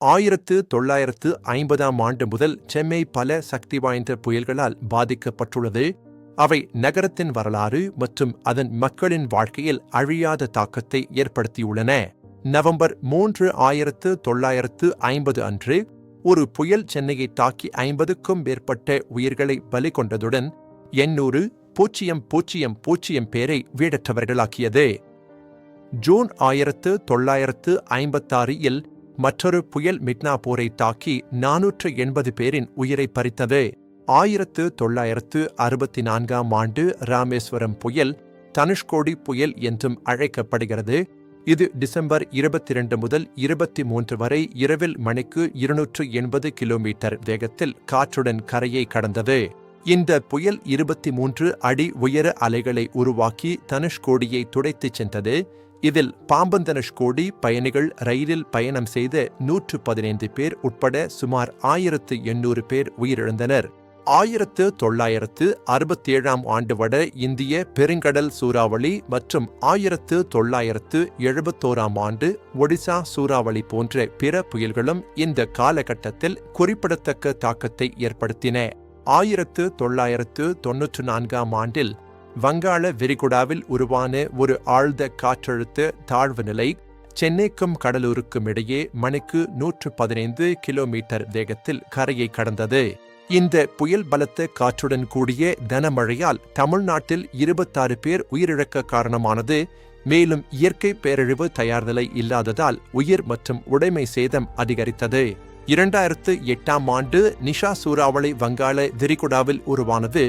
1950ஆம் ஆண்டு முதல் சென்னை பல சக்தி வாய்ந்த புயல்களால் பாதிக்கப்பட்டுள்ளது. அவை நகரத்தின் வரலாறு மற்றும் அதன் மக்களின் வாழ்க்கையில் அழியாத தாக்கத்தை ஏற்படுத்தியுள்ளன. நவம்பர் 3, 1950 அன்று ஒரு புயல் சென்னையை தாக்கி 50க்கும் மேற்பட்ட உயிர்களை பலி கொண்டதுடன் 800,000 பேரை வீடற்றவர்களாக்கியது. ஜூன் 1956 மற்றொரு புயல் மிட்னாப்பூரை தாக்கி 480 பேரின் உயிரை பறித்தது. 1964ஆம் ஆண்டு ராமேஸ்வரம் புயல் தனுஷ்கோடி புயல் என்றும் அழைக்கப்படுகிறது. இது டிசம்பர் 22 முதல் 23 வரை இரவில் மணிக்கு 280 கிலோமீட்டர் வேகத்தில் காற்றுடன் கரையை கடந்தது. இந்த புயல் 23 அடி உயர அலைகளை உருவாக்கி தனுஷ்கோடியை துடைத்துச் சென்றது. இதில் பாம்பன்-தனுஷ்கோடி பயணிகள் ரயிலில் பயணம் செய்த 115 பேர் உட்பட சுமார் 1800 பேர் உயிரிழந்தனர். 1967ஆம் ஆண்டு வட இந்திய பெருங்கடல் சூறாவளி மற்றும் 1971ஆம் ஆண்டு ஒடிசா சூறாவளி போன்ற பிற புயல்களும் இந்த காலகட்டத்தில் குறிப்பிடத்தக்க தாக்கத்தை ஏற்படுத்தின. 1994ஆம் ஆண்டில் வங்காள விரிகுடாவில் உருவான ஒரு ஆழ்ந்த காற்றழுத்த தாழ்வு நிலை சென்னைக்கும் கடலூருக்கும் இடையே மணிக்கு 115 கிலோமீட்டர் வேகத்தில் கரையை கடந்தது. இந்த புயல் பலத்த காற்றுடன் கூடிய கனமழையால் தமிழ்நாட்டில் 26 பேர் உயிரிழக்க காரணமானது. மேலும் இயற்கை பேரழிவு தயார்நிலை இல்லாததால் உயிர் மற்றும் உடைமை சேதம் அதிகரித்தது. 2008ஆம் ஆண்டு நிஷா சூறாவளி வங்காள விரிகுடாவில் உருவானது.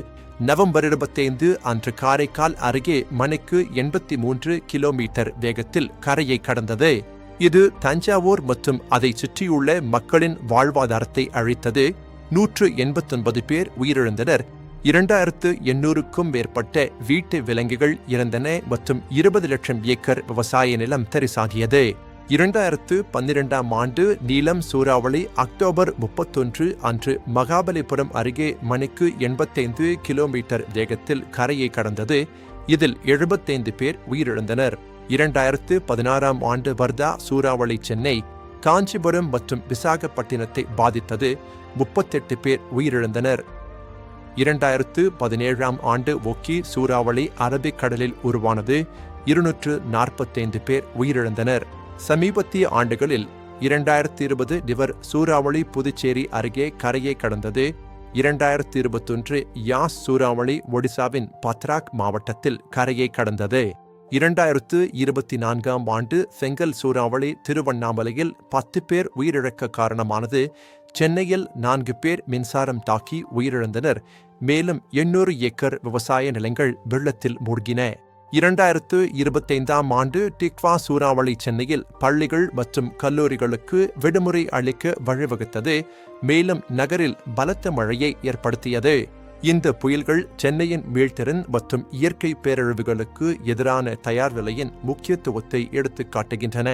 நவம்பர் 25 அன்று காரைக்கால் அருகே மணிக்கு 83 கிலோமீட்டர் வேகத்தில் கரையை கடந்தது. இது தஞ்சாவூர் மற்றும் அதை சுற்றியுள்ள மக்களின் வாழ்வாதாரத்தை அழித்தது. 189 பேர் உயிரிழந்தனர். 2800க்கும் மேற்பட்ட வீட்டு விலங்குகள் இறந்தன மற்றும் 20 லட்சம் ஏக்கர் விவசாய நிலம் தரிசாகியது. 2012ஆம் ஆண்டு நீலம் சூறாவளி அக்டோபர் 31 அன்று மகாபலிபுரம் அருகே மணிக்கு 85 கிலோமீட்டர் வேகத்தில் கரையை கடந்தது. இதில் 75 பேர் உயிரிழந்தனர். 2016ஆம் ஆண்டு வர்தா சூறாவளி சென்னை, காஞ்சிபுரம் மற்றும் விசாகப்பட்டினத்தை பாதித்தது. 38 பேர் உயிரிழந்தனர். 2017ஆம் ஆண்டு ஒக்கி சூறாவளி அரபிக்கடலில் உருவானது. 245 பேர் உயிரிழந்தனர். சமீபத்திய ஆண்டுகளில் 2020 நிவர் சூறாவளி புதுச்சேரி அருகே கரையை கடந்தது. 2021 யாஸ் சூறாவளி ஒடிசாவின் பத்ராக் மாவட்டத்தில் கரையை கடந்தது. 2024ஆம் ஆண்டு செங்கல் சூறாவளி திருவண்ணாமலையில் 10 பேர் உயிரிழக்க காரணமானது. சென்னையில் 4 பேர் மின்சாரம் தாக்கி உயிரிழந்தனர். மேலும் 800 ஏக்கர் விவசாய நிலங்கள் வெள்ளத்தில் மூழ்கின. 2025ஆம் ஆண்டு டிக்வா சூறாவளி சென்னையில் பள்ளிகள் மற்றும் கல்லூரிகளுக்கு விடுமுறை அளிக்க வழிவகுத்தது. மேலும் நகரில் பலத்த மழையை ஏற்படுத்தியது. இந்த புயல்கள் சென்னையின் மீள்திறன் மற்றும் இயற்கை பேரழிவுகளுக்கு எதிரான தயார் நிலையின் முக்கியத்துவத்தை எடுத்துக்காட்டுகின்றன.